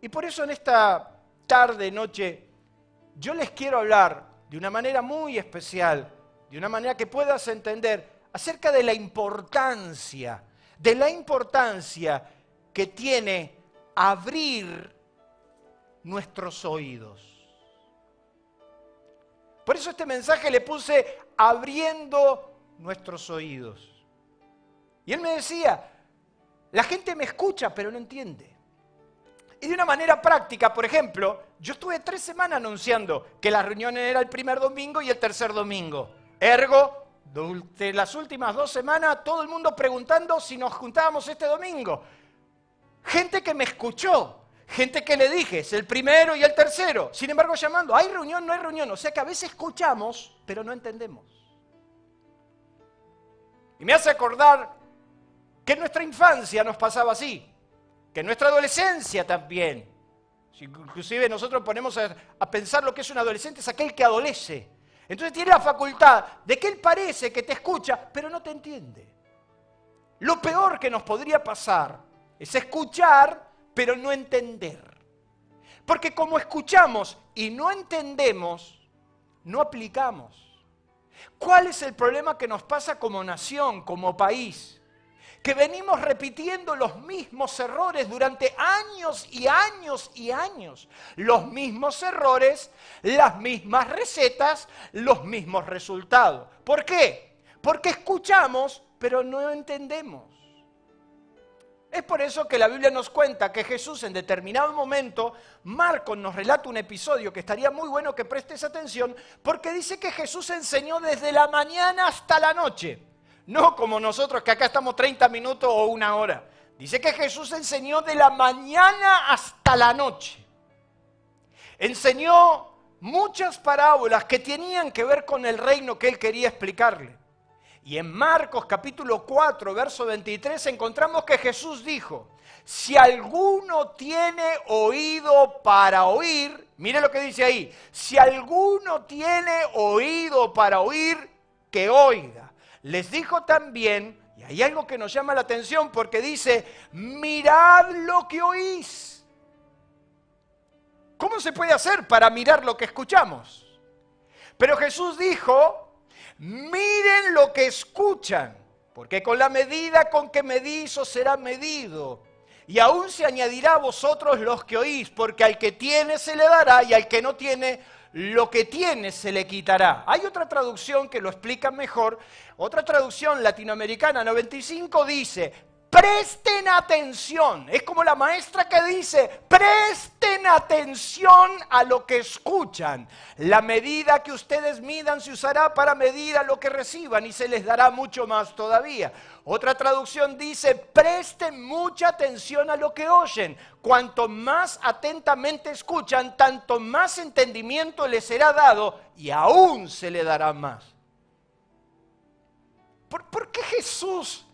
Y por eso en esta tarde, noche, yo les quiero hablar de una manera muy especial, de una manera que puedas entender acerca de la importancia que tiene abrir nuestros oídos. Por eso este mensaje le puse abriendo nuestros oídos. Y él me decía, la gente me escucha pero no entiende. Y de una manera práctica, por ejemplo, yo estuve 3 semanas anunciando que la reunión era el primer domingo y el tercer domingo. Ergo, durante las últimas 2 semanas, todo el mundo preguntando si nos juntábamos este domingo. Gente que me escuchó, gente que le dije, es el primero y el tercero. Sin embargo, llamando, ¿hay reunión? No hay reunión. O sea que a veces escuchamos, pero no entendemos. Y me hace acordar que en nuestra infancia nos pasaba así, que en nuestra adolescencia también. Inclusive nosotros ponemos a pensar lo que es un adolescente, es aquel que adolece. Entonces tiene la facultad de que él parece que te escucha, pero no te entiende. Lo peor que nos podría pasar es escuchar, pero no entender. Porque como escuchamos y no entendemos, no aplicamos. ¿Cuál es el problema que nos pasa como nación, como país? Que venimos repitiendo los mismos errores durante años y años y años. Los mismos errores, las mismas recetas, los mismos resultados. ¿Por qué? Porque escuchamos, pero no entendemos. Es por eso que la Biblia nos cuenta que Jesús en determinado momento, Marcos nos relata un episodio que estaría muy bueno que prestes atención, porque dice que Jesús enseñó desde la mañana hasta la noche. No como nosotros que acá estamos 30 minutos o 1 hora. Dice que Jesús enseñó de la mañana hasta la noche. Enseñó muchas parábolas que tenían que ver con el reino que él quería explicarle. Y en Marcos capítulo 4, verso 23, encontramos que Jesús dijo, si alguno tiene oído para oír, mire lo que dice ahí, si alguno tiene oído para oír, que oiga. Les dijo también, y hay algo que nos llama la atención porque dice, mirad lo que oís. ¿Cómo se puede hacer para mirar lo que escuchamos? Pero Jesús dijo, miren lo que escuchan, porque con la medida con que medís os será medido. Y aún se añadirá a vosotros los que oís, porque al que tiene se le dará y al que no tiene, lo que tiene se le quitará. Hay otra traducción que lo explica mejor, otra traducción latinoamericana 95 dice, presten atención. Es como la maestra que dice, presten atención a lo que escuchan. La medida que ustedes midan se usará para medir a lo que reciban y se les dará mucho más todavía. Otra traducción dice, presten mucha atención a lo que oyen. Cuanto más atentamente escuchan, tanto más entendimiento les será dado y aún se le dará más. ¿Por qué Jesús,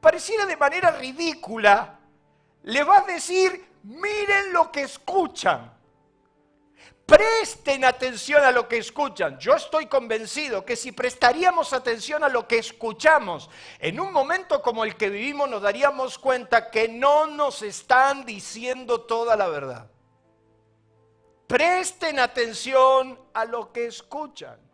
pareciera de manera ridícula, le va a decir, miren lo que escuchan? Presten atención a lo que escuchan. Yo estoy convencido que si prestaríamos atención a lo que escuchamos, en un momento como el que vivimos nos daríamos cuenta que no nos están diciendo toda la verdad. Presten atención a lo que escuchan.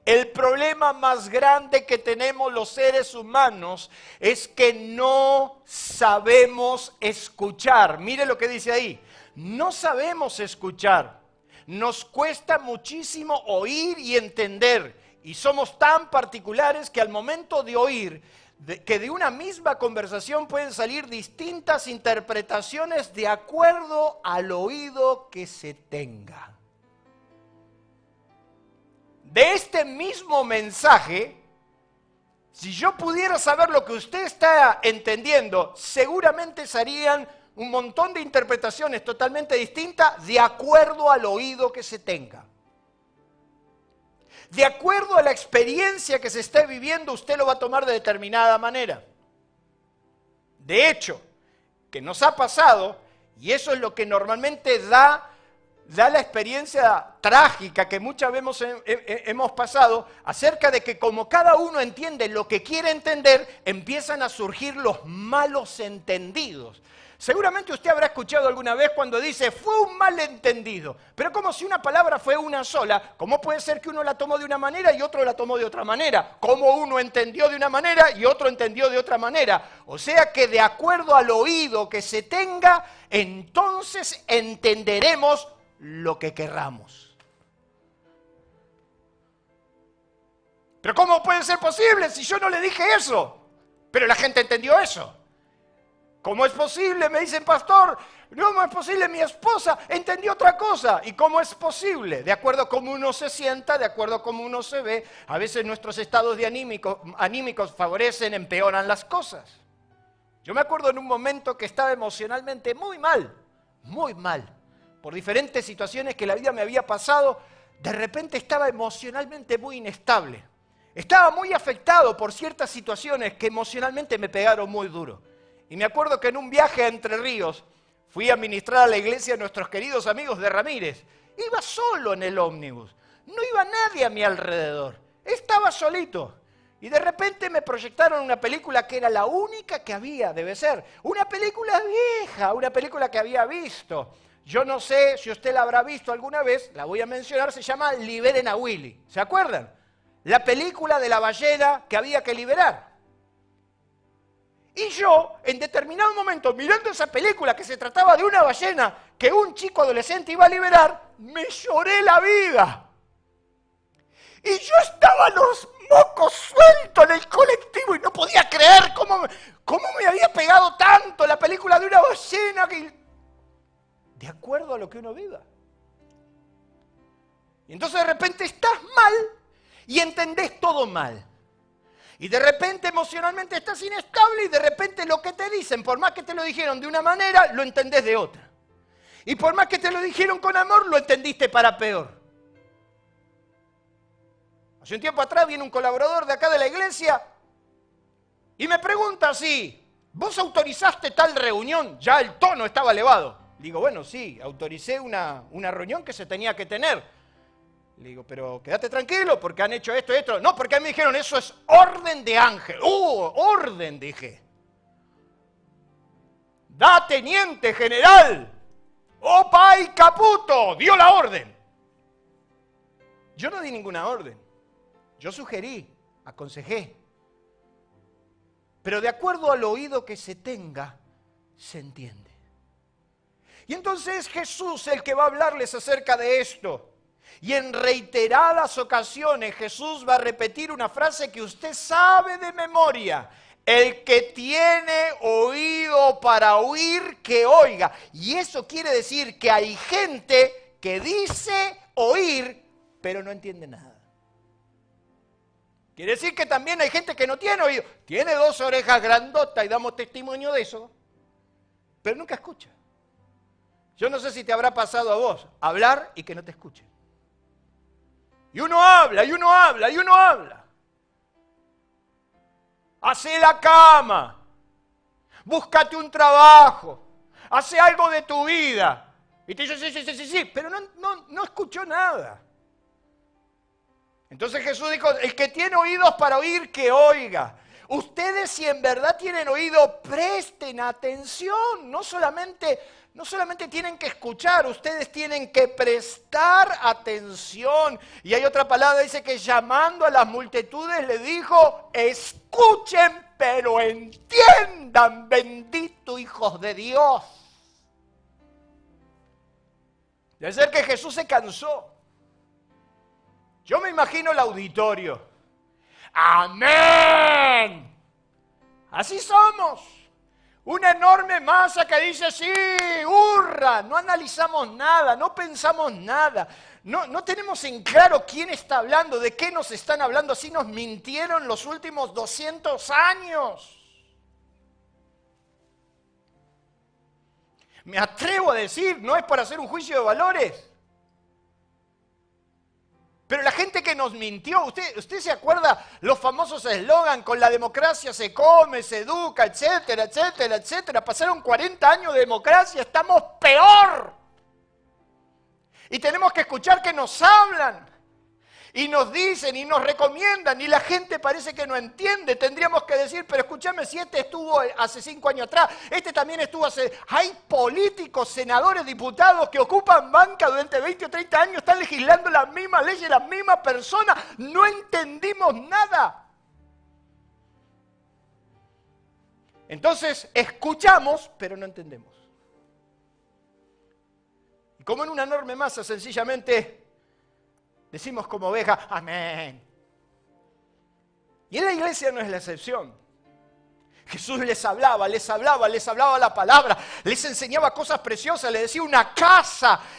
El problema más grande que tenemos los seres humanos es que no sabemos escuchar. Mire lo que dice ahí. No sabemos escuchar. Nos cuesta muchísimo oír y entender. Y somos tan particulares que al momento de oír, que de una misma conversación pueden salir distintas interpretaciones de acuerdo al oído que se tenga. De este mismo mensaje, si yo pudiera saber lo que usted está entendiendo, seguramente serían un montón de interpretaciones totalmente distintas de acuerdo al oído que se tenga. De acuerdo a la experiencia que se esté viviendo, usted lo va a tomar de determinada manera. De hecho, que nos ha pasado, y eso es lo que normalmente da la experiencia trágica que muchas veces hemos pasado, acerca de que como cada uno entiende lo que quiere entender, empiezan a surgir los malos entendidos. Seguramente usted habrá escuchado alguna vez cuando dice, fue un malentendido. Pero como si una palabra fue una sola, ¿cómo puede ser que uno la tomó de una manera y otro la tomó de otra manera? ¿Cómo uno entendió de una manera y otro entendió de otra manera? O sea que de acuerdo al oído que se tenga, entonces entenderemos lo que querramos. Pero ¿cómo puede ser posible si yo no le dije eso? Pero la gente entendió eso. ¿Cómo es posible? Me dicen, pastor, ¿cómo es posible? Mi esposa entendió otra cosa. ¿Y cómo es posible? De acuerdo a cómo uno se sienta, de acuerdo a cómo uno se ve, a veces nuestros estados de anímicos favorecen, empeoran las cosas. Yo me acuerdo en un momento que estaba emocionalmente muy mal, por diferentes situaciones que la vida me había pasado, de repente estaba emocionalmente muy inestable. Estaba muy afectado por ciertas situaciones que emocionalmente me pegaron muy duro. Y me acuerdo que en un viaje a Entre Ríos fui a ministrar a la iglesia de nuestros queridos amigos de Ramírez. Iba solo en el ómnibus, no iba nadie a mi alrededor, estaba solito. Y de repente me proyectaron una película que era la única que había, debe ser. Una película vieja, una película que había visto. Yo no sé si usted la habrá visto alguna vez, la voy a mencionar, se llama Liberen a Willy. ¿Se acuerdan? La película de la ballena que había que liberar. Y yo, en determinado momento, mirando esa película que se trataba de una ballena que un chico adolescente iba a liberar, me lloré la vida. Y yo estaba los mocos sueltos en el colectivo y no podía creer cómo me había pegado tanto la película de una ballena. De acuerdo a lo que uno viva. Y entonces de repente estás mal y entendés todo mal. Y de repente emocionalmente estás inestable y de repente lo que te dicen, por más que te lo dijeron de una manera, lo entendés de otra. Y por más que te lo dijeron con amor, lo entendiste para peor. Hace un tiempo atrás viene un colaborador de acá de la iglesia y me pregunta así, ¿vos autorizaste tal reunión? Ya el tono estaba elevado. Digo, bueno, sí, autoricé una reunión que se tenía que tener. Le digo, pero quédate tranquilo porque han hecho esto y esto. No, porque a mí me dijeron, eso es orden de ángel. Orden, dije. Da, teniente general. Opa y Caputo, dio la orden. Yo no di ninguna orden. Yo sugerí, aconsejé. Pero de acuerdo al oído que se tenga, se entiende. Y entonces Jesús el que va a hablarles acerca de esto. Y en reiteradas ocasiones Jesús va a repetir una frase que usted sabe de memoria. El que tiene oído para oír, que oiga. Y eso quiere decir que hay gente que dice oír, pero no entiende nada. Quiere decir que también hay gente que no tiene oído. Tiene dos orejas grandotas y damos testimonio de eso, pero nunca escucha. Yo no sé si te habrá pasado a vos hablar y que no te escuchen. Y uno habla, y uno habla, y uno habla. Hacé la cama. Búscate un trabajo. Hace algo de tu vida. Y te dice, sí, pero no escuchó nada. Entonces Jesús dijo, el que tiene oídos para oír, que oiga. Ustedes, si en verdad tienen oído, presten atención. No solamente tienen que escuchar, ustedes tienen que prestar atención. Y hay otra palabra, dice que llamando a las multitudes le dijo, escuchen, pero entiendan, bendito hijos de Dios. Debe ser que Jesús se cansó. Yo me imagino el auditorio. ¡Amén! Así somos. Una enorme masa que dice, sí, hurra. No analizamos nada, no pensamos nada. No tenemos en claro quién está hablando, de qué nos están hablando. Así nos mintieron los últimos 200 años. Me atrevo a decir, no es para hacer un juicio de valores. Pero la gente que nos mintió, ¿usted se acuerda los famosos eslogan con la democracia se come, se educa, etcétera, etcétera, etcétera? Pasaron 40 años de democracia, estamos peor. Y tenemos que escuchar que nos hablan. Y nos dicen y nos recomiendan y la gente parece que no entiende. Tendríamos que decir, pero escúchame, si este estuvo hace 5 años atrás, este también estuvo hace... Hay políticos, senadores, diputados que ocupan banca durante 20 o 30 años, están legislando las mismas leyes, las mismas personas. No entendimos nada. Entonces, escuchamos, pero no entendemos. Y como en una enorme masa, sencillamente... decimos como oveja, amén. Y en la iglesia no es la excepción. Jesús les hablaba la palabra, les enseñaba cosas preciosas, les decía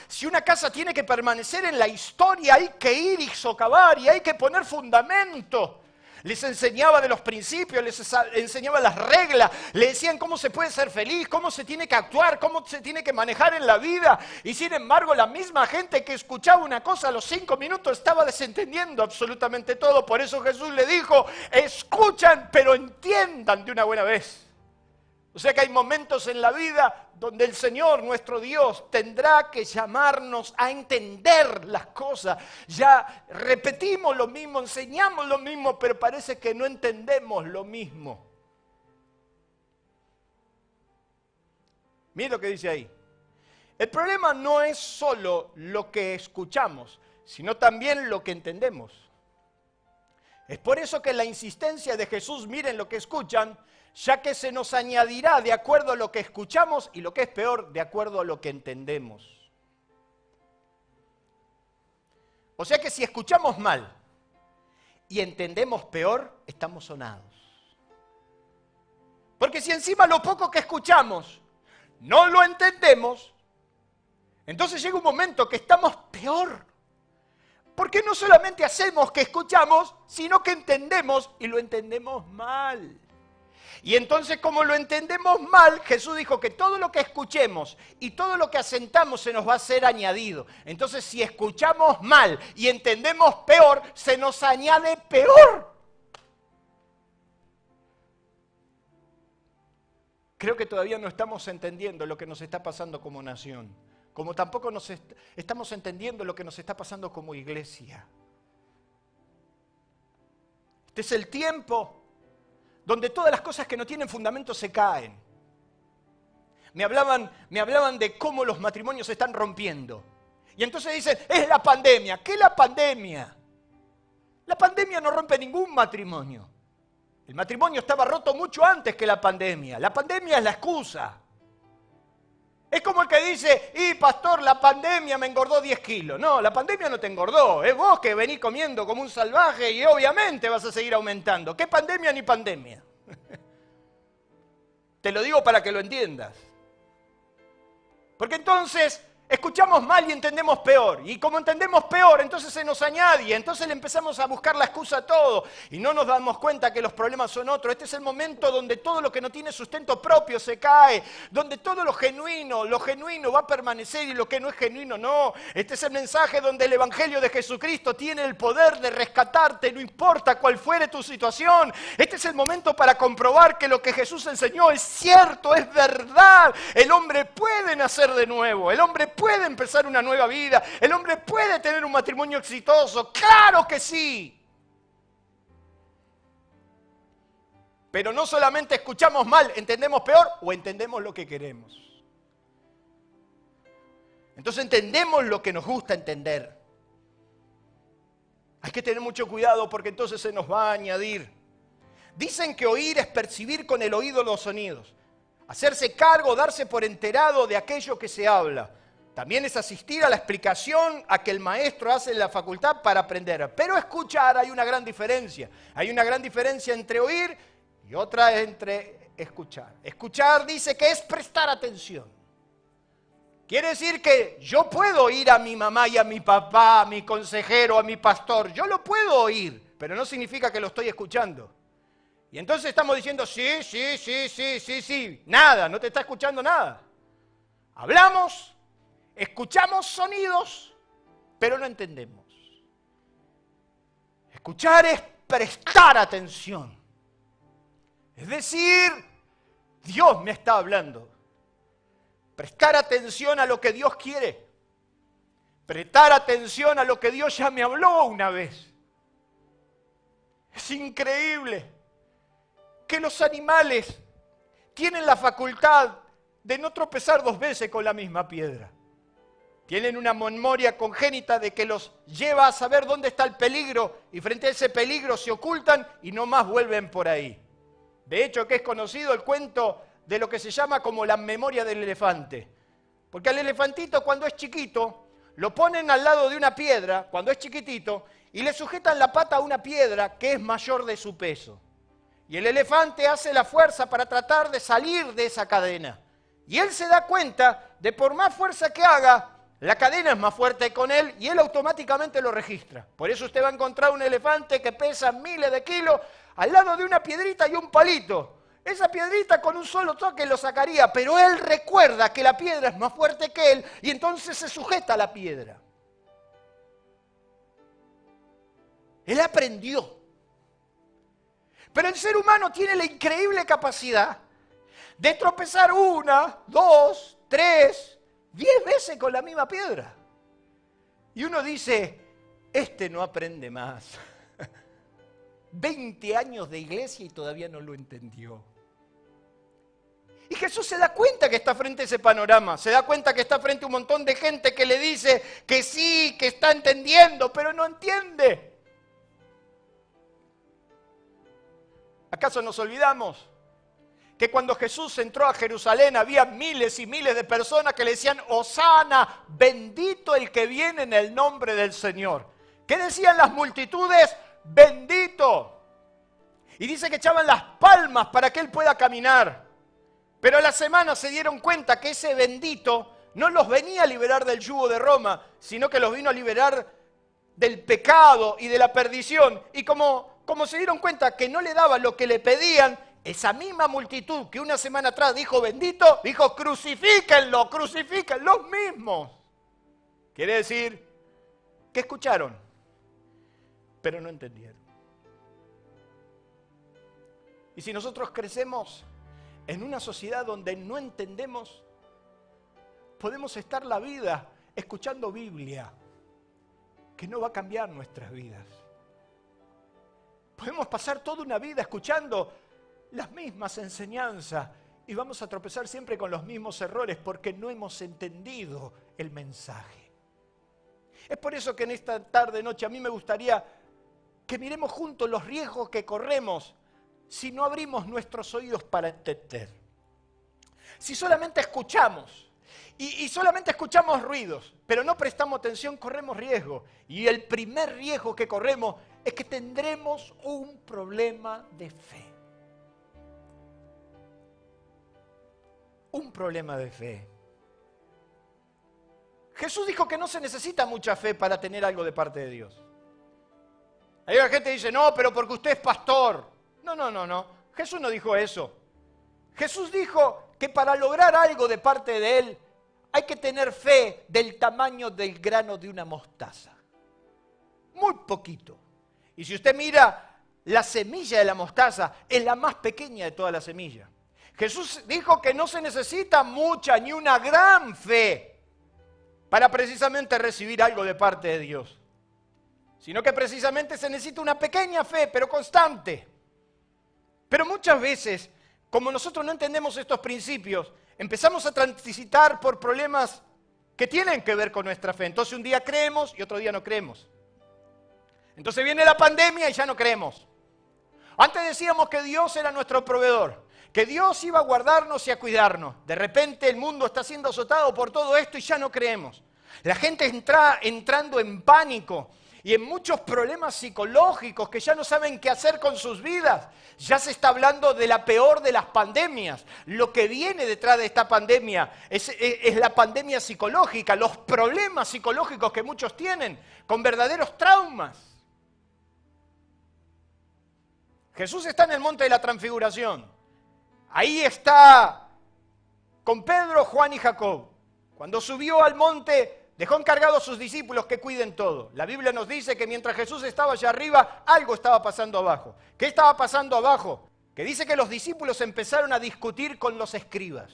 si una casa tiene que permanecer en la historia, hay que ir y socavar y hay que poner fundamento. Les enseñaba de los principios, les enseñaba las reglas, les decían cómo se puede ser feliz, cómo se tiene que actuar, cómo se tiene que manejar en la vida. Y sin embargo, la misma gente que escuchaba una cosa a los 5 minutos estaba desentendiendo absolutamente todo. Por eso Jesús le dijo, escuchan, pero entiendan de una buena vez. O sea que hay momentos en la vida donde el Señor, nuestro Dios, tendrá que llamarnos a entender las cosas. Ya repetimos lo mismo, enseñamos lo mismo, pero parece que no entendemos lo mismo. Mira lo que dice ahí. El problema no es solo lo que escuchamos, sino también lo que entendemos. Es por eso que la insistencia de Jesús, miren lo que escuchan, ya que se nos añadirá de acuerdo a lo que escuchamos y lo que es peor, de acuerdo a lo que entendemos. O sea que si escuchamos mal y entendemos peor, estamos sonados. Porque si encima lo poco que escuchamos no lo entendemos, entonces llega un momento que estamos peor. Porque no solamente hacemos que escuchamos, sino que entendemos y lo entendemos mal. Y entonces, como lo entendemos mal, Jesús dijo que todo lo que escuchemos y todo lo que asentamos se nos va a ser añadido. Entonces, si escuchamos mal y entendemos peor, se nos añade peor. Creo que todavía no estamos entendiendo lo que nos está pasando como nación, como tampoco estamos entendiendo lo que nos está pasando como iglesia. Este es el tiempo donde todas las cosas que no tienen fundamento se caen. Me hablaban de cómo los matrimonios se están rompiendo. Y entonces dicen, es la pandemia. ¿Qué es la pandemia? La pandemia no rompe ningún matrimonio. El matrimonio estaba roto mucho antes que la pandemia. La pandemia es la excusa. Es como el que dice, pastor, la pandemia me engordó 10 kilos. No, la pandemia no te engordó. Es vos que venís comiendo como un salvaje y obviamente vas a seguir aumentando. ¿Qué pandemia ni pandemia? Te lo digo para que lo entiendas. Porque entonces escuchamos mal y entendemos peor. Y como entendemos peor, entonces se nos añade. Y entonces le empezamos a buscar la excusa a todo. Y no nos damos cuenta que los problemas son otros. Este es el momento donde todo lo que no tiene sustento propio se cae. Donde todo lo genuino va a permanecer y lo que no es genuino no. Este es el mensaje donde el Evangelio de Jesucristo tiene el poder de rescatarte, no importa cuál fuere tu situación. Este es el momento para comprobar que lo que Jesús enseñó es cierto, es verdad. El hombre puede nacer de nuevo. El hombre puede empezar una nueva vida, el hombre puede tener un matrimonio exitoso, ¡claro que sí! Pero no solamente escuchamos mal, entendemos peor o entendemos lo que queremos. Entonces entendemos lo que nos gusta entender. Hay que tener mucho cuidado porque entonces se nos va a añadir. Dicen que oír es percibir con el oído los sonidos, hacerse cargo, darse por enterado de aquello que se habla. También es asistir a la explicación a que el maestro hace en la facultad para aprender. Pero escuchar hay una gran diferencia. Hay una gran diferencia entre oír y otra entre escuchar. Escuchar dice que es prestar atención. Quiere decir que yo puedo oír a mi mamá y a mi papá, a mi consejero, a mi pastor. Yo lo puedo oír, pero no significa que lo estoy escuchando. Y entonces estamos diciendo sí. Nada, no te está escuchando nada. Hablamos. Escuchamos sonidos, pero no entendemos. Escuchar es prestar atención. Es decir, Dios me está hablando. Prestar atención a lo que Dios quiere. prestar atención a lo que Dios ya me habló una vez. Es increíble que los animales tienen la facultad de no tropezar 2 veces con la misma piedra. Tienen una memoria congénita de que los lleva a saber dónde está el peligro y frente a ese peligro se ocultan y no más vuelven por ahí. De hecho, que es conocido el cuento de lo que se llama como la memoria del elefante. Porque al elefantito cuando es chiquito, lo ponen al lado de una piedra, cuando es chiquitito, y le sujetan la pata a una piedra que es mayor de su peso. Y el elefante hace la fuerza para tratar de salir de esa cadena. Y él se da cuenta de por más fuerza que haga, la cadena es más fuerte con él y él automáticamente lo registra. Por eso usted va a encontrar un elefante que pesa miles de kilos al lado de una piedrita y un palito. Esa piedrita con un solo toque lo sacaría, pero él recuerda que la piedra es más fuerte que él y entonces se sujeta a la piedra. Él aprendió. Pero el ser humano tiene la increíble capacidad de tropezar 1, 2, 3, 10 veces con la misma piedra. Y uno dice, este no aprende más. 20 años de iglesia y todavía no lo entendió. Y Jesús se da cuenta que está frente a ese panorama, se da cuenta que está frente a un montón de gente que le dice que sí, que está entendiendo, pero no entiende. ¿Acaso nos olvidamos que cuando Jesús entró a Jerusalén había miles y miles de personas que le decían, Hosana, bendito el que viene en el nombre del Señor? ¿Qué decían las multitudes? Bendito. Y dice que echaban las palmas para que él pueda caminar. Pero a la semana se dieron cuenta que ese bendito no los venía a liberar del yugo de Roma, sino que los vino a liberar del pecado y de la perdición. Y como se dieron cuenta que no le daba lo que le pedían, esa misma multitud que una semana atrás dijo bendito, dijo crucifíquenlo, crucifíquenlo, los mismos. Quiere decir que escucharon, pero no entendieron. Y si nosotros crecemos en una sociedad donde no entendemos, podemos estar la vida escuchando Biblia, que no va a cambiar nuestras vidas. Podemos pasar toda una vida escuchando las mismas enseñanzas y vamos a tropezar siempre con los mismos errores porque no hemos entendido el mensaje. Es por eso que en esta tarde, noche, a mí me gustaría que miremos juntos los riesgos que corremos si no abrimos nuestros oídos para entender. Si solamente escuchamos y solamente escuchamos ruidos, pero no prestamos atención, corremos riesgo. Y el primer riesgo que corremos es que tendremos un problema de fe. Un problema de fe. Jesús dijo que no se necesita mucha fe para tener algo de parte de Dios. Hay gente que dice, no, pero porque usted es pastor. No. Jesús no dijo eso. Jesús dijo que para lograr algo de parte de Él hay que tener fe del tamaño del grano de una mostaza. Muy poquito. Y si usted mira la semilla de la mostaza, es la más pequeña de todas las semillas. Jesús dijo que no se necesita mucha ni una gran fe para precisamente recibir algo de parte de Dios, sino que precisamente se necesita una pequeña fe, pero constante. Pero muchas veces, como nosotros no entendemos estos principios, empezamos a transitar por problemas que tienen que ver con nuestra fe. Entonces un día creemos y otro día no creemos. Entonces viene la pandemia y ya no creemos. Antes decíamos que Dios era nuestro proveedor, que Dios iba a guardarnos y a cuidarnos. De repente el mundo está siendo azotado por todo esto y ya no creemos. La gente está entrando en pánico y en muchos problemas psicológicos que ya no saben qué hacer con sus vidas. Ya se está hablando de la peor de las pandemias. Lo que viene detrás de esta pandemia es la pandemia psicológica, los problemas psicológicos que muchos tienen, con verdaderos traumas. Jesús está en el monte de la transfiguración. Ahí está con Pedro, Juan y Jacob. Cuando subió al monte, dejó encargado a sus discípulos que cuiden todo. La Biblia nos dice que mientras Jesús estaba allá arriba, algo estaba pasando abajo. ¿Qué estaba pasando abajo? Que dice que los discípulos empezaron a discutir con los escribas.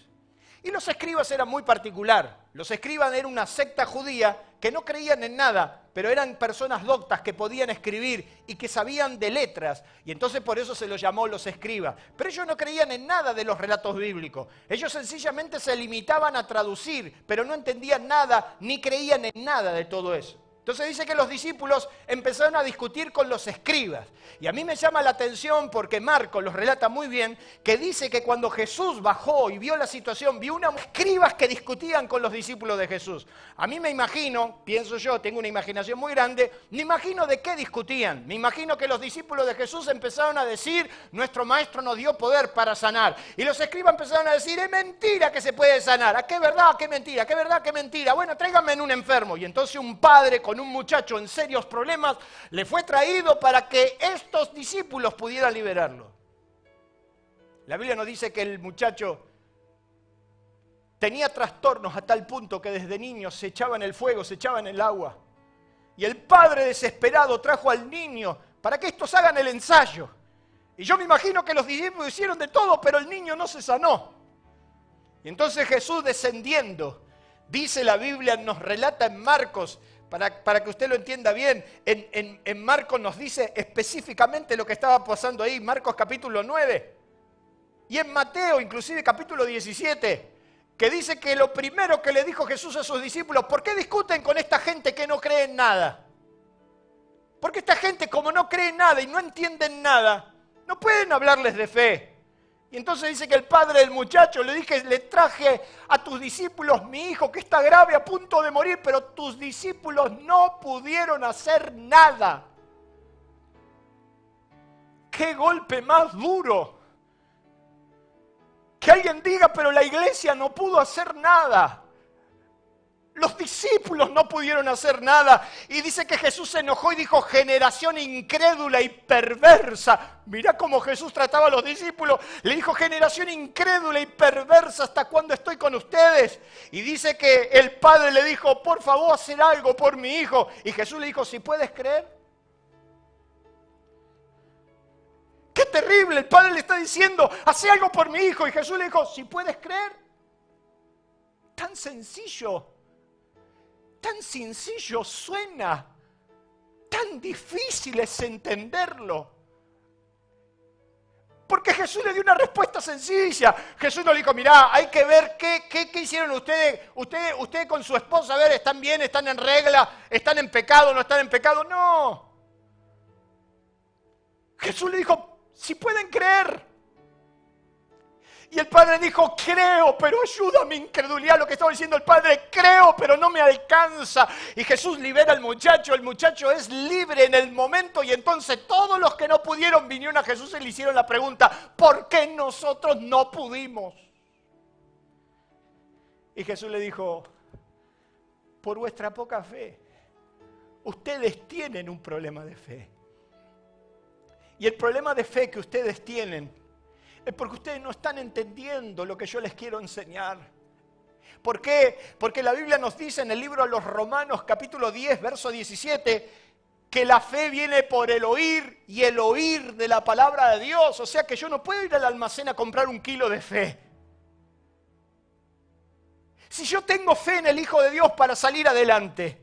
Y los escribas eran muy particular. Los escribas eran una secta judía que no creían en nada, pero eran personas doctas que podían escribir y que sabían de letras. Y entonces por eso se los llamó los escribas. Pero ellos no creían en nada de los relatos bíblicos. Ellos sencillamente se limitaban a traducir, pero no entendían nada ni creían en nada de todo eso. Entonces dice que los discípulos empezaron a discutir con los escribas. Y a mí me llama la atención porque Marcos los relata muy bien, que dice que cuando Jesús bajó y vio la situación, vio unos escribas que discutían con los discípulos de Jesús. A mí me imagino, pienso yo, tengo una imaginación muy grande, me imagino de qué discutían. Me imagino que los discípulos de Jesús empezaron a decir, nuestro maestro nos dio poder para sanar. Y los escribas empezaron a decir, es mentira que se puede sanar. ¿A qué verdad? ¿Qué mentira? ¿Qué verdad? ¿Qué mentira? Bueno, tráiganme en un enfermo. Y entonces un padre con un muchacho en serios problemas, le fue traído para que estos discípulos pudieran liberarlo. La Biblia nos dice que el muchacho tenía trastornos a tal punto que desde niño se echaba en el fuego, se echaba en el agua. Y el padre desesperado trajo al niño para que estos hagan el ensayo. Y yo me imagino que los discípulos hicieron de todo, pero el niño no se sanó. Y entonces Jesús descendiendo, dice la Biblia, nos relata en Marcos, para que usted lo entienda bien, en Marcos nos dice específicamente lo que estaba pasando ahí, Marcos capítulo 9, y en Mateo inclusive capítulo 17, que dice que lo primero que le dijo Jesús a sus discípulos, ¿por qué discuten con esta gente que no cree en nada? Porque esta gente como no cree en nada y no entienden nada, no pueden hablarles de fe. Y entonces dice que el padre del muchacho le traje a tus discípulos mi hijo que está grave a punto de morir, pero tus discípulos no pudieron hacer nada. ¡Qué golpe más duro! Que alguien diga, pero la iglesia no pudo hacer nada. Los discípulos no pudieron hacer nada. Y dice que Jesús se enojó y dijo, generación incrédula y perversa. Mirá cómo Jesús trataba a los discípulos. Le dijo, generación incrédula y perversa, ¿hasta cuándo estoy con ustedes? Y dice que el padre le dijo, por favor, hacer algo por mi hijo. Y Jesús le dijo, si puedes creer. ¡Qué terrible! El padre le está diciendo, hace algo por mi hijo. Y Jesús le dijo, si puedes creer. Tan sencillo. Tan sencillo suena, tan difícil es entenderlo. Porque Jesús le dio una respuesta sencilla. Jesús no le dijo, mirá, hay que ver qué hicieron ustedes con su esposa, a ver, ¿están bien, están en regla, están en pecado, no están en pecado? No. Jesús le dijo, si pueden creer. Y el padre dijo, creo, pero ayuda a mi incredulidad. Lo que estaba diciendo el padre, creo, pero no me alcanza. Y Jesús libera al muchacho. El muchacho es libre en el momento. Y entonces todos los que no pudieron vinieron a Jesús y le hicieron la pregunta, ¿por qué nosotros no pudimos? Y Jesús le dijo, por vuestra poca fe. Ustedes tienen un problema de fe. Y el problema de fe que ustedes tienen es porque ustedes no están entendiendo lo que yo les quiero enseñar. ¿Por qué? Porque la Biblia nos dice en el libro de los Romanos, capítulo 10, verso 17, que la fe viene por el oír y el oír de la palabra de Dios. O sea que yo no puedo ir al almacén a comprar 1 kilo de fe. Si yo tengo fe en el Hijo de Dios para salir adelante,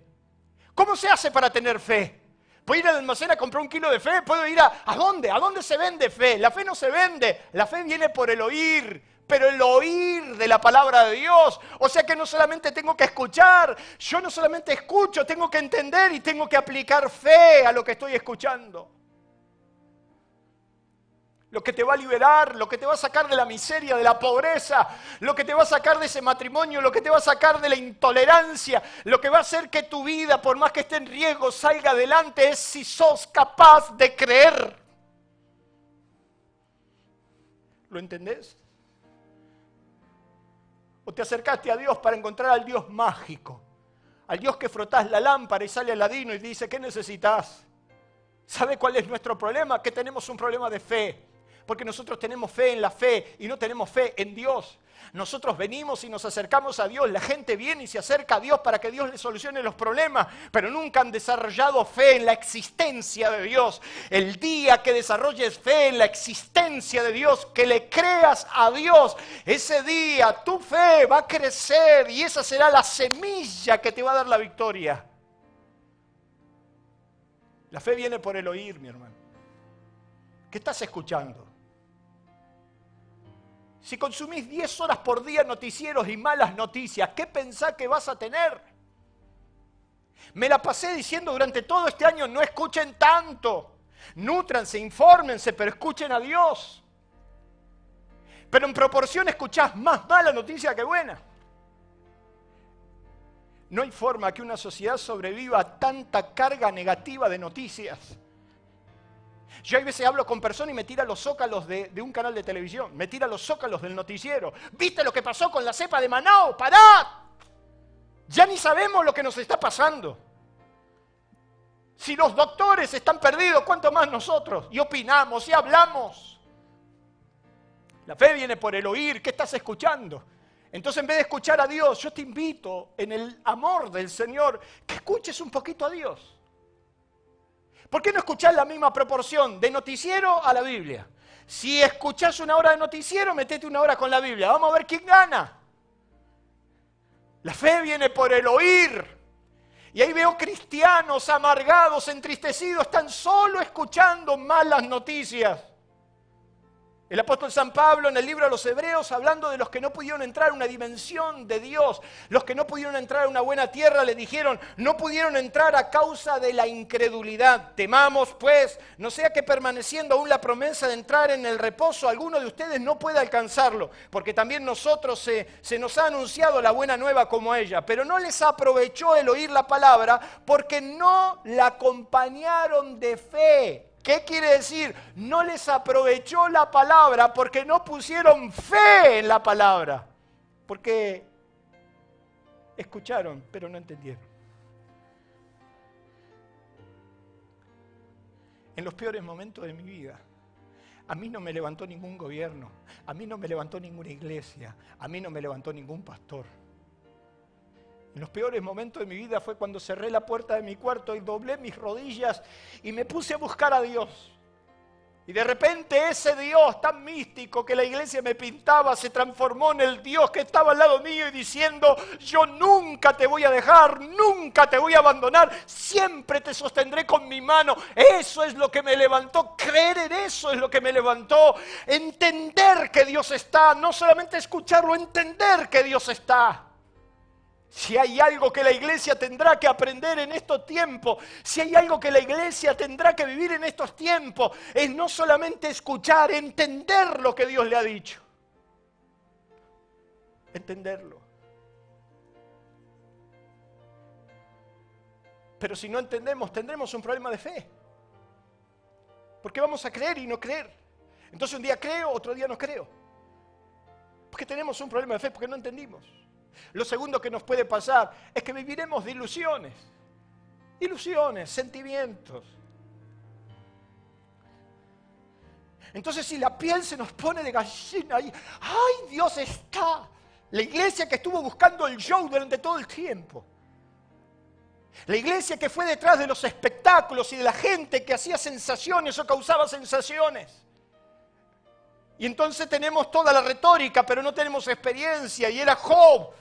¿cómo se hace para tener fe? ¿Puedo ir al almacén a comprar 1 kilo de fe? ¿Puedo ir ¿a dónde? ¿A dónde se vende fe? La fe no se vende. La fe viene por el oír, pero el oír de la palabra de Dios. O sea que no solamente tengo que escuchar, yo no solamente escucho, tengo que entender y tengo que aplicar fe a lo que estoy escuchando. Lo que te va a liberar, lo que te va a sacar de la miseria, de la pobreza, lo que te va a sacar de ese matrimonio, lo que te va a sacar de la intolerancia, lo que va a hacer que tu vida, por más que esté en riesgo, salga adelante, es si sos capaz de creer. ¿Lo entendés? ¿O te acercaste a Dios para encontrar al Dios mágico? Al Dios que frotás la lámpara y sale Aladino y dice, ¿qué necesitas? ¿Sabe cuál es nuestro problema? Que tenemos un problema de fe. Porque nosotros tenemos fe en la fe y no tenemos fe en Dios. Nosotros venimos y nos acercamos a Dios, la gente viene y se acerca a Dios para que Dios le solucione los problemas, pero nunca han desarrollado fe en la existencia de Dios. El día que desarrolles fe en la existencia de Dios, que le creas a Dios, ese día tu fe va a crecer y esa será la semilla que te va a dar la victoria. La fe viene por el oír, mi hermano. ¿Qué estás escuchando? Si consumís 10 horas por día noticieros y malas noticias, ¿qué pensás que vas a tener? Me la pasé diciendo durante todo este año, no escuchen tanto. Nútranse, infórmense, pero escuchen a Dios. Pero en proporción escuchás más mala noticia que buena. No hay forma que una sociedad sobreviva a tanta carga negativa de noticias. Yo a veces hablo con personas y me tira los zócalos de un canal de televisión, me tira los zócalos del noticiero. ¿Viste lo que pasó con la cepa de Manaos? ¡Parad! Ya ni sabemos lo que nos está pasando. Si los doctores están perdidos, ¿cuánto más nosotros? Y opinamos y hablamos. La fe viene por el oír. ¿Qué estás escuchando? Entonces, en vez de escuchar a Dios, yo te invito, en el amor del Señor, que escuches un poquito a Dios. ¿Por qué no escuchás la misma proporción de noticiero a la Biblia? Si escuchás una hora de noticiero, metete una hora con la Biblia. Vamos a ver quién gana. La fe viene por el oír. Y ahí veo cristianos amargados, entristecidos, están solo escuchando malas noticias. El apóstol San Pablo en el libro de los Hebreos, hablando de los que no pudieron entrar a una dimensión de Dios, los que no pudieron entrar a una buena tierra, le dijeron, no pudieron entrar a causa de la incredulidad. Temamos, pues, no sea que permaneciendo aún la promesa de entrar en el reposo, alguno de ustedes no pueda alcanzarlo, porque también nosotros se nos ha anunciado la buena nueva como ella, pero no les aprovechó el oír la palabra porque no la acompañaron de fe. ¿Qué quiere decir? No les aprovechó la palabra porque no pusieron fe en la palabra. Porque escucharon, pero no entendieron. En los peores momentos de mi vida, a mí no me levantó ningún gobierno, a mí no me levantó ninguna iglesia, a mí no me levantó ningún pastor. En los peores momentos de mi vida fue cuando cerré la puerta de mi cuarto y doblé mis rodillas y me puse a buscar a Dios. Y de repente ese Dios tan místico que la iglesia me pintaba se transformó en el Dios que estaba al lado mío y diciendo, yo nunca te voy a dejar, nunca te voy a abandonar, siempre te sostendré con mi mano. Eso es lo que me levantó, creer en eso es lo que me levantó, entender que Dios está, no solamente escucharlo, entender que Dios está. Si hay algo que la iglesia tendrá que aprender en estos tiempos, si hay algo que la iglesia tendrá que vivir en estos tiempos, es no solamente escuchar, entender lo que Dios le ha dicho. Entenderlo. Pero si no entendemos, tendremos un problema de fe. Porque vamos a creer y no creer. Entonces un día creo, otro día no creo. Porque tenemos un problema de fe, porque no entendimos. Lo segundo que nos puede pasar es que viviremos de ilusiones. Ilusiones, sentimientos. Entonces si la piel se nos pone de gallina y ¡ay, Dios está! La iglesia que estuvo buscando el show durante todo el tiempo. La iglesia que fue detrás de los espectáculos y de la gente que hacía sensaciones o causaba sensaciones. Y entonces tenemos toda la retórica, pero no tenemos experiencia. Y era Job,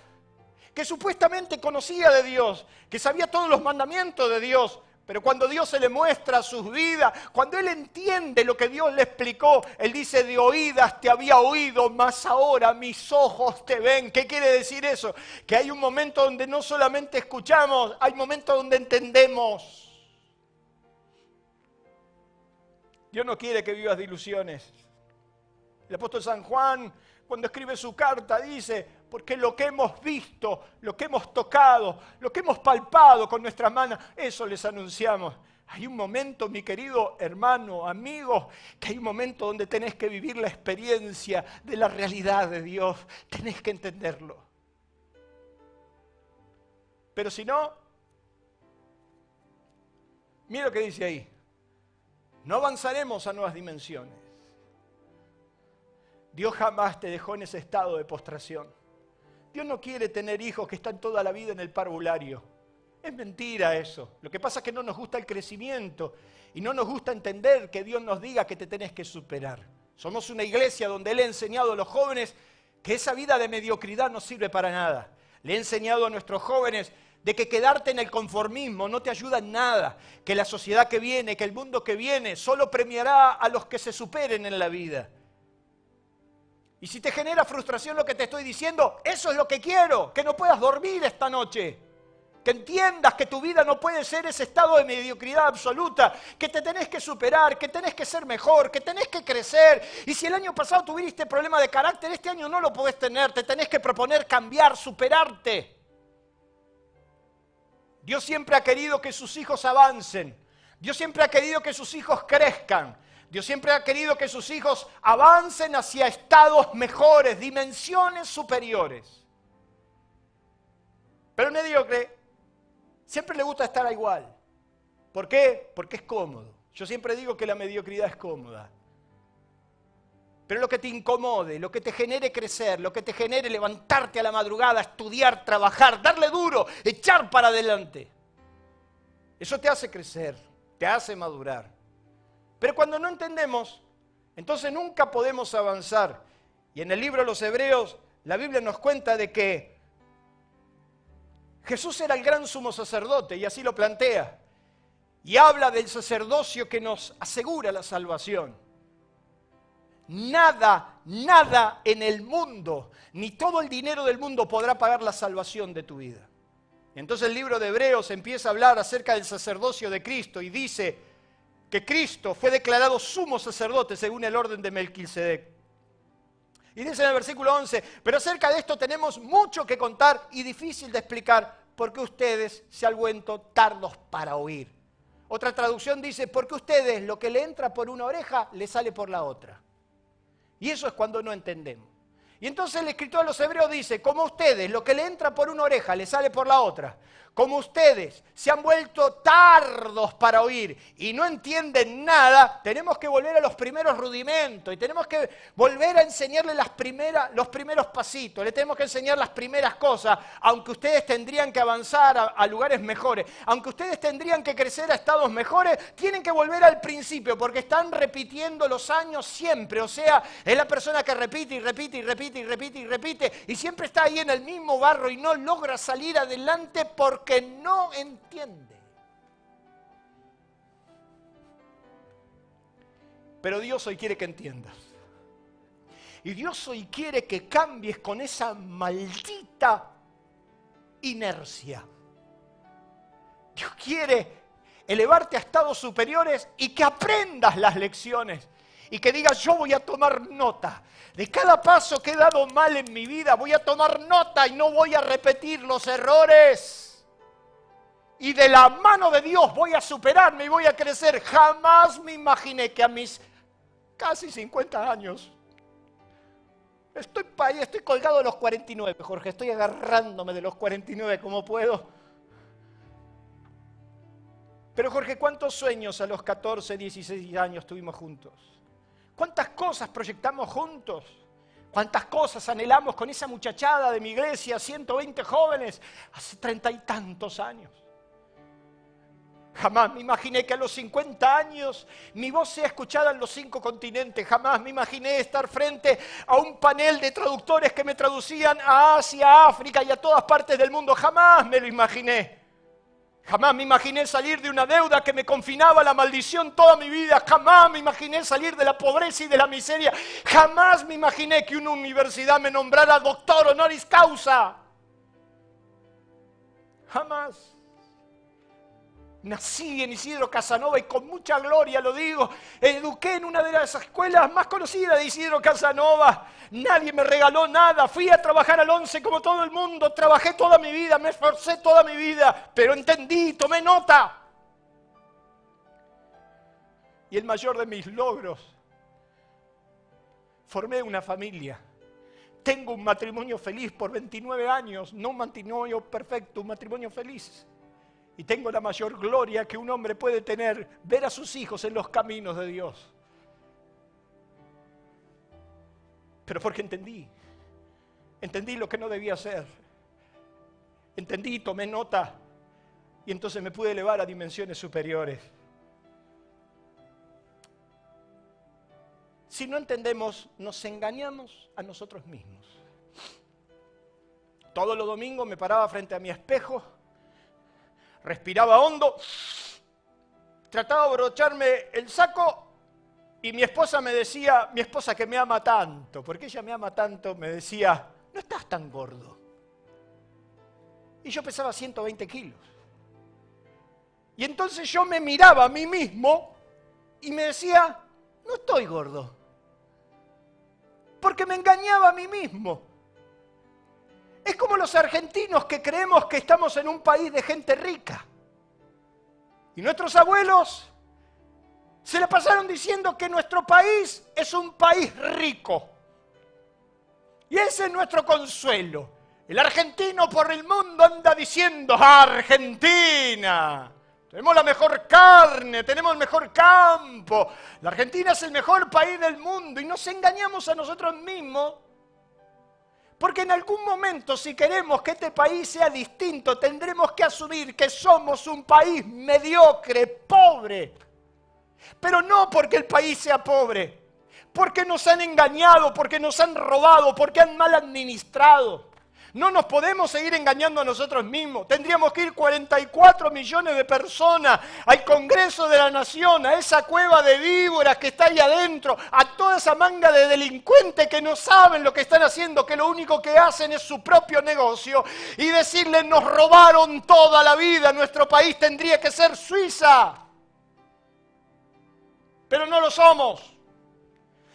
que supuestamente conocía de Dios, que sabía todos los mandamientos de Dios, pero cuando Dios se le muestra sus vidas, cuando él entiende lo que Dios le explicó, él dice, de oídas te había oído, mas ahora mis ojos te ven. ¿Qué quiere decir eso? Que hay un momento donde no solamente escuchamos, hay momentos donde entendemos. Dios no quiere que vivas de ilusiones. El apóstol San Juan, cuando escribe su carta, dice, porque lo que hemos visto, lo que hemos tocado, lo que hemos palpado con nuestras manos, eso les anunciamos. Hay un momento, mi querido hermano, amigo, que hay un momento donde tenés que vivir la experiencia de la realidad de Dios. Tenés que entenderlo. Pero si no, mira lo que dice ahí. No avanzaremos a nuevas dimensiones. Dios jamás te dejó en ese estado de postración. Dios no quiere tener hijos que están toda la vida en el parvulario. Es mentira eso. Lo que pasa es que no nos gusta el crecimiento y no nos gusta entender que Dios nos diga que te tenés que superar. Somos una iglesia donde Él ha enseñado a los jóvenes que esa vida de mediocridad no sirve para nada. Le he enseñado a nuestros jóvenes de que quedarte en el conformismo no te ayuda en nada, que la sociedad que viene, que el mundo que viene, solo premiará a los que se superen en la vida. Y si te genera frustración lo que te estoy diciendo, eso es lo que quiero, que no puedas dormir esta noche. Que entiendas que tu vida no puede ser ese estado de mediocridad absoluta, que te tenés que superar, que tenés que ser mejor, que tenés que crecer. Y si el año pasado tuviste problema de carácter, este año no lo podés tener, te tenés que proponer cambiar, superarte. Dios siempre ha querido que sus hijos avancen. Dios siempre ha querido que sus hijos crezcan. Dios siempre ha querido que sus hijos avancen hacia estados mejores, dimensiones superiores. Pero el mediocre siempre le gusta estar igual. ¿Por qué? Porque es cómodo. Yo siempre digo que la mediocridad es cómoda. Pero lo que te incomode, lo que te genere crecer, lo que te genere levantarte a la madrugada, estudiar, trabajar, darle duro, echar para adelante. Eso te hace crecer, te hace madurar. Pero cuando no entendemos, entonces nunca podemos avanzar. Y en el libro de los Hebreos, la Biblia nos cuenta de que Jesús era el gran sumo sacerdote, y así lo plantea. Y habla del sacerdocio que nos asegura la salvación. Nada en el mundo, ni todo el dinero del mundo podrá pagar la salvación de tu vida. Entonces el libro de Hebreos empieza a hablar acerca del sacerdocio de Cristo y dice que Cristo fue declarado sumo sacerdote según el orden de Melquisedec. Y dice en el versículo 11, pero acerca de esto tenemos mucho que contar y difícil de explicar porque ustedes se han vuelto tardos para oír. Otra traducción dice, porque ustedes lo que le entra por una oreja le sale por la otra. Y eso es cuando no entendemos. Y entonces el escritor de los Hebreos dice, como ustedes, lo que le entra por una oreja le sale por la otra, como ustedes se han vuelto tardos para oír y no entienden nada, tenemos que volver a los primeros rudimentos y tenemos que volver a enseñarles los primeros pasitos, le tenemos que enseñar las primeras cosas, aunque ustedes tendrían que avanzar a lugares mejores, aunque ustedes tendrían que crecer a estados mejores, tienen que volver al principio porque están repitiendo los años siempre, o sea, es la persona que repite y repite y repite y repite y repite y siempre está ahí en el mismo barro y no logra salir adelante porque no entiende. Pero Dios hoy quiere que entiendas. Y Dios hoy quiere que cambies con esa maldita inercia. Dios quiere elevarte a estados superiores y que aprendas las lecciones. Y que digas, yo voy a tomar nota. De cada paso que he dado mal en mi vida, voy a tomar nota y no voy a repetir los errores. Y de la mano de Dios voy a superarme y voy a crecer. Jamás me imaginé que a mis casi 50 años, estoy colgado de los 49, Jorge, estoy agarrándome de los 49 como puedo. Pero Jorge, ¿cuántos sueños a los 14, 16 años tuvimos juntos? ¿Cuántas cosas proyectamos juntos? ¿Cuántas cosas anhelamos con esa muchachada de mi iglesia, 120 jóvenes, hace 30 y tantos años? Jamás me imaginé que a los 50 años mi voz sea escuchada en los 5 continentes. Jamás me imaginé estar frente a un panel de traductores que me traducían a Asia, a África y a todas partes del mundo. Jamás me lo imaginé. Jamás me imaginé salir de una deuda que me confinaba a la maldición toda mi vida. Jamás me imaginé salir de la pobreza y de la miseria. Jamás me imaginé que una universidad me nombrara doctor honoris causa. Jamás. Nací en Isidro Casanova y con mucha gloria lo digo. Eduqué en una de las escuelas más conocidas de Isidro Casanova. Nadie me regaló nada. Fui a trabajar al 11 como todo el mundo. Trabajé toda mi vida, me esforcé toda mi vida. Pero entendí, tomé nota. Y el mayor de mis logros, formé una familia. Tengo un matrimonio feliz por 29 años. No un matrimonio perfecto, un matrimonio feliz. Y tengo la mayor gloria que un hombre puede tener, ver a sus hijos en los caminos de Dios. pero porque entendí lo que no debía hacer, entendí, tomé nota, y entonces me pude elevar a dimensiones superiores. Si no entendemos, nos engañamos a nosotros mismos. Todos los domingos me paraba frente a mi espejo, respiraba hondo, trataba de abrocharme el saco y mi esposa me decía, mi esposa que me ama tanto, porque ella me ama tanto, me decía, no estás tan gordo. Y yo pesaba 120 kilos. Y entonces yo me miraba a mí mismo y me decía, no estoy gordo. Porque me engañaba a mí mismo. Es como los argentinos que creemos que estamos en un país de gente rica. Y nuestros abuelos se la pasaron diciendo que nuestro país es un país rico. Y ese es nuestro consuelo. El argentino por el mundo anda diciendo, Argentina, tenemos la mejor carne, tenemos el mejor campo. La Argentina es el mejor país del mundo y nos engañamos a nosotros mismos. Porque en algún momento, si queremos que este país sea distinto, tendremos que asumir que somos un país mediocre, pobre. Pero no porque el país sea pobre, porque nos han engañado, porque nos han robado, porque han mal administrado. No nos podemos seguir engañando a nosotros mismos. Tendríamos que ir 44 millones de personas al Congreso de la Nación, a esa cueva de víboras que está ahí adentro, a toda esa manga de delincuentes que no saben lo que están haciendo, que lo único que hacen es su propio negocio, y decirles, nos robaron toda la vida, nuestro país tendría que ser Suiza. Pero no lo somos.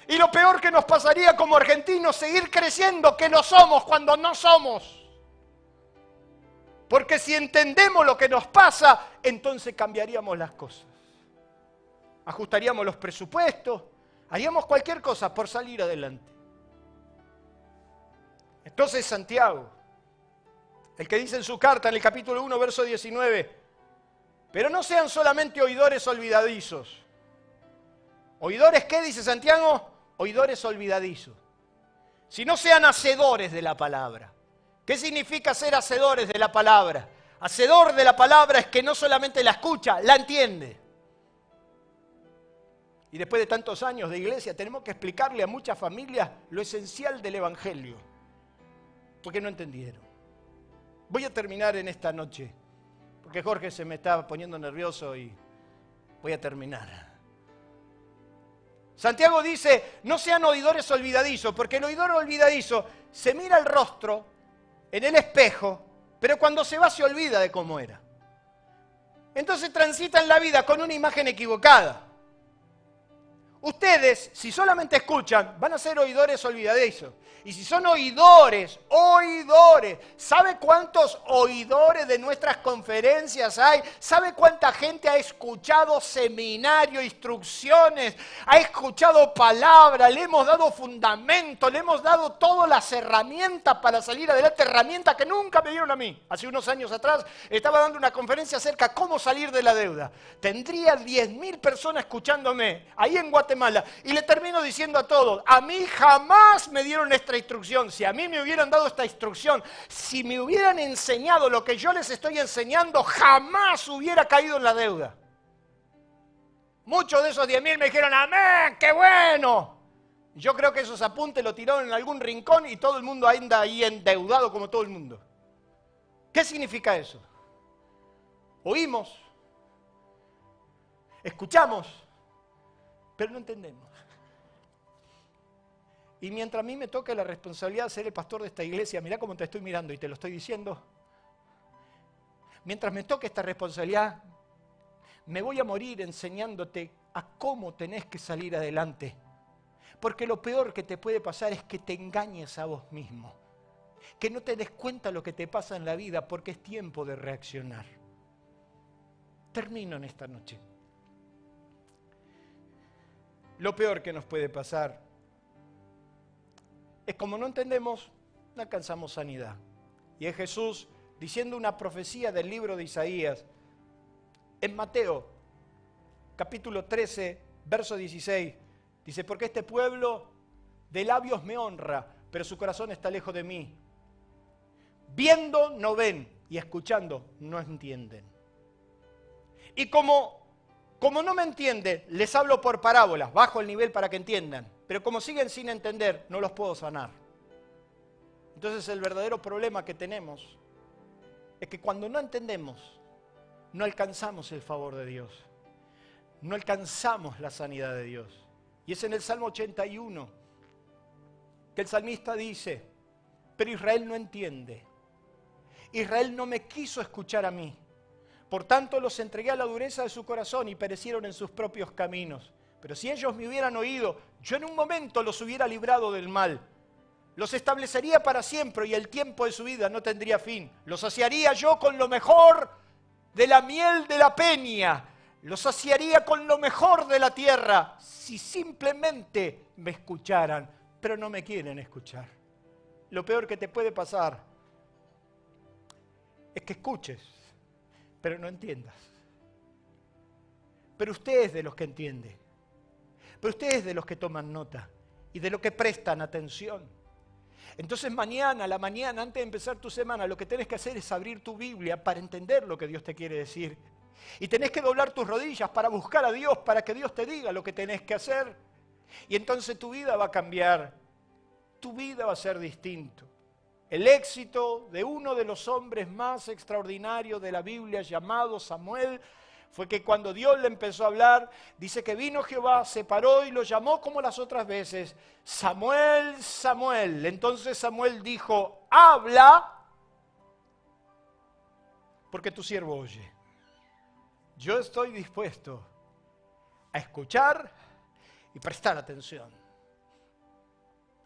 Y lo peor que nos pasaría como argentinos, seguir creciendo que lo somos cuando no somos. Porque si entendemos lo que nos pasa, entonces cambiaríamos las cosas. Ajustaríamos los presupuestos, haríamos cualquier cosa por salir adelante. Entonces Santiago, el que dice en su carta en el capítulo 1, verso 19, pero no sean solamente oidores olvidadizos. ¿Oidores qué dice Santiago? Oidores olvidadizos. Si no sean hacedores de la palabra. ¿Qué significa ser hacedores de la palabra? Hacedor de la palabra es que no solamente la escucha, la entiende. Y después de tantos años de iglesia tenemos que explicarle a muchas familias lo esencial del Evangelio. Porque no entendieron. Voy a terminar en esta noche. Porque Jorge se me está poniendo nervioso y voy a terminar. Santiago dice, no sean oidores olvidadizos, porque el oidor olvidadizo se mira el rostro en el espejo, pero cuando se va se olvida de cómo era. Entonces transitan la vida con una imagen equivocada. Ustedes, si solamente escuchan, van a ser oidores olvidadizos. Y si son oidores, ¿sabe cuántos oidores de nuestras conferencias hay? ¿Sabe cuánta gente ha escuchado seminario, instrucciones, ha escuchado palabras, le hemos dado fundamento, le hemos dado todas las herramientas para salir adelante, herramientas que nunca me dieron a mí? Hace unos años atrás estaba dando una conferencia acerca de cómo salir de la deuda. Tendría 10.000 personas escuchándome ahí en Guatemala y le termino diciendo a todos, a mí jamás me dieron esta instrucción. Si a mí me hubieran dado esta instrucción, si me hubieran enseñado lo que yo les estoy enseñando, jamás hubiera caído en la deuda. Muchos de esos 10.000 me dijeron, amén, qué bueno. Yo creo que esos apuntes lo tiraron en algún rincón y todo el mundo anda ahí endeudado como todo el mundo. ¿Qué significa eso? Oímos, escuchamos, pero no entendemos. Y mientras a mí me toca la responsabilidad de ser el pastor de esta iglesia, mirá cómo te estoy mirando y te lo estoy diciendo. Mientras me toque esta responsabilidad, me voy a morir enseñándote a cómo tenés que salir adelante. Porque lo peor que te puede pasar es que te engañes a vos mismo. Que no te des cuenta lo que te pasa en la vida porque es tiempo de reaccionar. Termino en esta noche. Lo peor que nos puede pasar es como no entendemos, no alcanzamos sanidad. Y es Jesús diciendo una profecía del libro de Isaías. En Mateo, capítulo 13, verso 16, dice, porque este pueblo De labios me honra, pero su corazón está lejos de mí. Viendo no ven y escuchando no entienden. Y como no me entienden, les hablo por parábolas, bajo el nivel para que entiendan. Pero como siguen sin entender, no los puedo sanar. Entonces el verdadero problema que tenemos es que cuando no entendemos, no alcanzamos el favor de Dios. No alcanzamos la sanidad de Dios. Y es en el Salmo 81 que el salmista dice, pero Israel no entiende. Israel no me quiso escuchar a mí. Por tanto los entregué a la dureza de su corazón y perecieron en sus propios caminos. Pero si ellos me hubieran oído, yo en un momento los hubiera librado del mal. Los establecería para siempre y el tiempo de su vida no tendría fin. Los saciaría yo con lo mejor de la miel de la peña. Los saciaría con lo mejor de la tierra si simplemente me escucharan. Pero no me quieren escuchar. Lo peor que te puede pasar es que escuches, pero no entiendas. Pero usted es de los que entiende. Pero usted es de los que toman nota y de los que prestan atención. Entonces mañana, antes de empezar tu semana, lo que tenés que hacer es abrir tu Biblia para entender lo que Dios te quiere decir. Y tenés que doblar tus rodillas para buscar a Dios, para que Dios te diga lo que tenés que hacer. Y entonces tu vida va a cambiar. Tu vida va a ser distinto. El éxito de uno de los hombres más extraordinarios de la Biblia, llamado Samuel, fue que cuando Dios le empezó a hablar, dice que vino Jehová, se paró y lo llamó como las otras veces, Samuel, Samuel. Entonces Samuel dijo, habla, porque tu siervo oye. Yo estoy dispuesto a escuchar y prestar atención.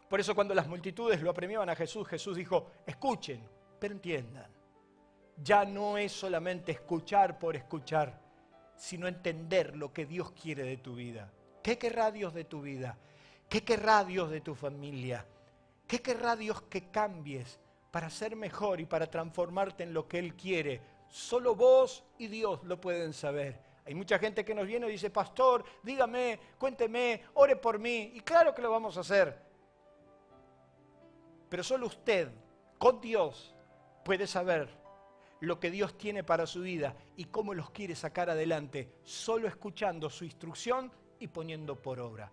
Por eso cuando las multitudes lo apremiaban a Jesús, Jesús dijo, escuchen, pero entiendan. Ya no es solamente escuchar por escuchar, sino entender lo que Dios quiere de tu vida. ¿Qué querrá Dios de tu vida? ¿Qué querrá Dios de tu familia? ¿Qué querrá Dios que cambies para ser mejor y para transformarte en lo que Él quiere? Solo vos y Dios lo pueden saber. Hay mucha gente que nos viene y dice, pastor, dígame, cuénteme, ore por mí. Y claro que lo vamos a hacer. Pero solo usted, con Dios, puede saber lo que Dios tiene para su vida y cómo los quiere sacar adelante, solo escuchando su instrucción y poniendo por obra.